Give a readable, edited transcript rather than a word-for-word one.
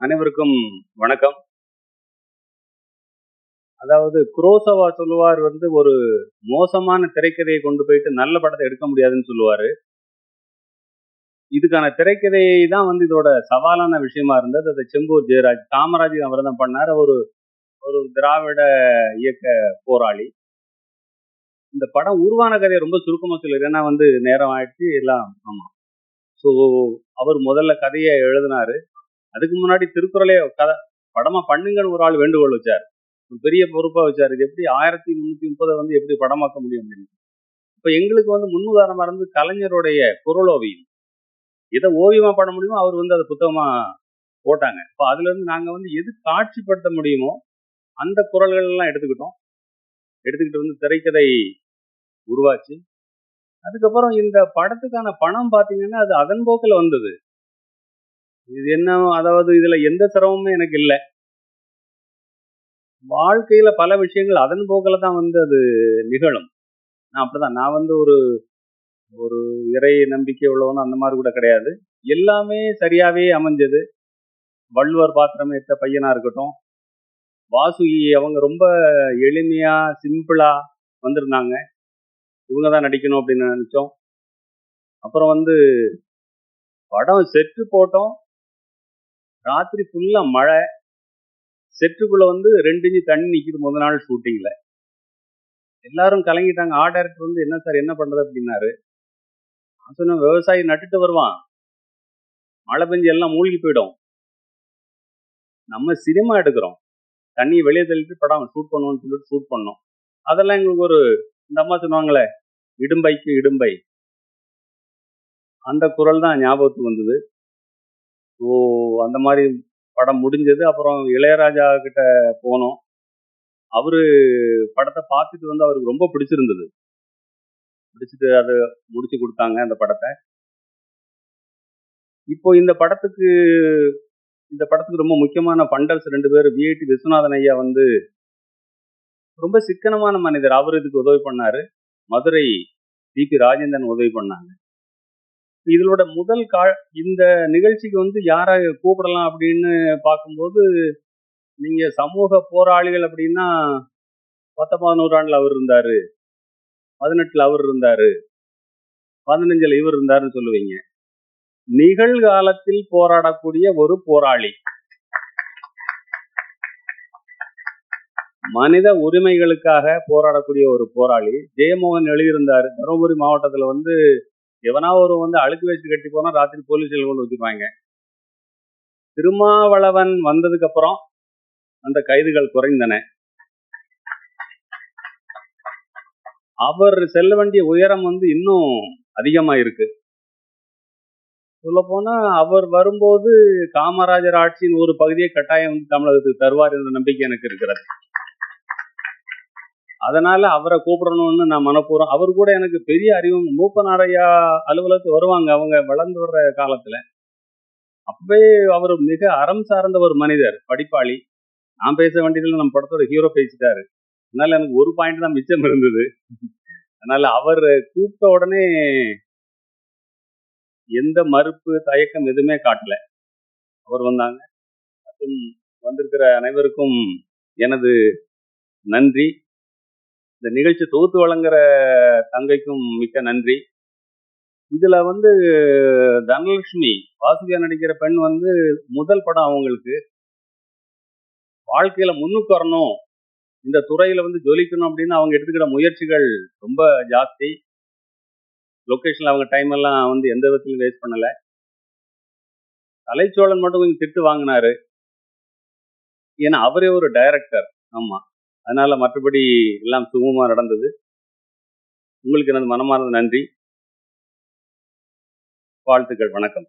அனைவருக்கும் வணக்கம். அதாவது குரோசவா சொல்லுவார் ஒரு மோசமான திரைக்கதையை கொண்டு போயிட்டு நல்ல படத்த எடுக்க முடியாதுன்னு சொல்லுவாரு. இதுக்கான திரைக்கதை தான் இதோட சவாலான விஷயமா இருந்தது. அத செம்பூர் ஜெயராஜ், காமராஜ் அவர் தான் பண்ணாரு. ஒரு ஒரு திராவிட இயக்க போராளி. இந்த படம் உருவான கதைய ரொம்ப சுருக்கமா சொல்லிர்றேன். ஏன்னா நேரம் ஆயிடுச்சு எல்லாம். ஆமா. ஸோ அவர் முதல்ல கதைய எழுதினாரு. அதுக்கு முன்னாடி திருக்குறளே படமா பண்ணுங்கன்னு ஒரு ஆள் வேண்டுகோள் வச்சாரு. ஒரு பெரிய பொறுப்பா வச்சாரு. இது எப்படி 1330 எப்படி படமாக்க முடியும் அப்படின்னு. இப்ப எங்களுக்கு முன்னுதாரணமா இருந்து கலைஞருடைய குறளோவியம். எதை ஓவியமா பண்ண முடியுமோ அவர் அத புத்தகமா போட்டாங்க. இப்ப அதுல இருந்து நாங்க எது காட்சிப்படுத்த முடியுமோ அந்த குறள்கள் எல்லாம் எடுத்துக்கிட்டோம். எடுத்துக்கிட்டு திரைக்கதை உருவாச்சு. அதுக்கப்புறம் இந்த படத்துக்கான பணம் பாத்தீங்கன்னா அது அதன் போக்குல வந்தது. இது என்ன, அதாவது இதுல எந்த சிரமமுமே எனக்கு இல்ல. வாழ்க்கையில பல விஷயங்கள் அதன் போக்குல தான் அது நிகழும். நான் அப்படிதான். நான் ஒரு ஒரு இறை நம்பிக்கை உள்ளவனும் அந்த மாதிரி கூட கிடையாது. எல்லாமே சரியாவே அமைஞ்சது. வள்ளுவர் பாத்திரம் ஏற்ற பையனா இருக்கட்டும், வாசுகி அவங்க ரொம்ப எளிமையா, சிம்பிளா வந்திருந்தாங்க. இவங்க தான் நடிக்கணும் அப்படின்னு நினைச்சோம். அப்புறம் படம் செட்டு போட்டோம். ராத்திரி ஃபுல்லா மழை. செட்டுக்குள்ள 2 இன்ச்சு தண்ணி நிக்குது முதல் நாள் ஷூட்டிங்ல. எல்லாரும் கலங்கிட்டாங்க. ஆர்ட் டைரக்டர் என்ன சார் என்ன பண்றது அப்படின்னாரு. நான் சொன்னேன், விவசாயி நட்டுட்டு வருவான், மழை பெஞ்சு எல்லாம் மூழ்கி போயிடும். நம்ம சினிமா எடுக்கிறோம், தண்ணியை வெளியே தள்ளிட்டு படம் ஷூட் பண்ணுவோம்னு சொல்லிட்டு ஷூட் பண்ணோம். அதெல்லாம் எங்களுக்கு இந்த அம்மா சொன்னாங்களே, இடும்பைக்கு இடும்பை, அந்த குரல் தான் ஞாபகத்துக்கு வந்தது. ஓ, அந்த மாதிரி படம் முடிஞ்சது. அப்புறம் இளையராஜா கிட்ட போனோம். அவரு படத்தை பார்த்துட்டு அவருக்கு ரொம்ப பிடிச்சிருந்தது. பிடிச்சிட்டு அதை முடிச்சு கொடுத்தாங்க அந்த படத்தை. இப்போ இந்த படத்துக்கு ரொம்ப முக்கியமான ஃபண்டர்ஸ் 2 பேர். விஐடி விஸ்வநாதன் ஐயா ரொம்ப சிக்கனமான மனிதர். அவர் இதுக்கு உதவி பண்ணாரு. மதுரை டிபி ராஜேந்திரன் உதவி பண்ணாங்க. இதோட முதல் இந்த நிகழ்ச்சிக்கு யாரை கூப்பிடலாம் அப்படின்னு பார்க்கும்போது, நீங்க சமூக போராளிகள் அப்படின்னா 19ஆம் நூற்றாண்டுல அவர் இருந்தாரு, 18ல அவர் இருந்தாரு, 15ல இவர் இருந்தாருன்னு சொல்லுவீங்க. நிகழ்காலத்தில் போராடக்கூடிய ஒரு போராளி, மனித உரிமைகளுக்காக போராடக்கூடிய ஒரு போராளி. ஜெயமோகன் எழுதியிருந்தாரு. தருமபுரி மாவட்டத்துல எவனா ஒரு அழுக்கு வேஷ்டி கட்டி போனா ராத்திரி போலீஸ்ல கொண்டு வச்சிருப்பாங்க. திருமாவளவன் வந்ததுக்கு அப்புறம் அந்த கைதுகள் குறைந்தன. அவர் செல்ல வேண்டிய உயரம் இன்னும் அதிகமா இருக்கு. சொல்ல போனா அவர் வரும்போது காமராஜர் ஆட்சியின் ஒரு பகுதியை கட்டாயம் தமிழகத்துக்கு தருவார் என்ற நம்பிக்கை எனக்கு இருக்கிறது. அதனால அவரை கூப்பிடணும்னு நான் மனப்பூர்வம். அவர் கூட எனக்கு பெரிய அறிவும். மூப்பனாரையா அலுவலகத்துக்கு வருவாங்க அவங்க வளர்ந்து வர்ற காலத்துல. அப்பவே அவர் மிக அறம் சார்ந்த ஒரு மனிதர், படிப்பாளி. நான் பேச வேண்டியதுல நம்ம படத்தோட ஹீரோ பேசிட்டாரு. அதனால எனக்கு ஒரு பாயிண்ட் தான் மிச்சம் இருந்தது. அதனால அவர் கூப்பிட்ட உடனே எந்த மறுப்பு, தயக்கம் எதுவுமே காட்டல. அவர் வந்தாங்க. வந்திருக்கிற அனைவருக்கும் எனது நன்றி. இந்த நிகழ்ச்சி தொகுத்து வழங்குற தங்கைக்கும் மிக்க நன்றி. இதுல தனலட்சுமி வாசுகியா நடிக்கிற பெண் முதல் படம் அவங்களுக்கு. வாழ்க்கையில முன்னுக்கு வரணும், இந்த துறையில ஜொலிக்கணும் அப்படின்னு அவங்க எடுத்துக்கிற முயற்சிகள் ரொம்ப ஜாஸ்தி. லொகேஷன்ல அவங்க டைம் எல்லாம் எந்த விதத்திலும் வேஸ்ட் பண்ணல. கலைச்சோழன் மட்டும் கொஞ்சம் திட்டு வாங்கினாரு, ஏன்னா அவரே ஒரு டைரக்டர். ஆமா, அதனால மற்றபடி எல்லாம் சுமூகமா நடந்தது. உங்களுக்கு எனது மனமார்ந்த நன்றி, வாழ்த்துக்கள், வணக்கம்.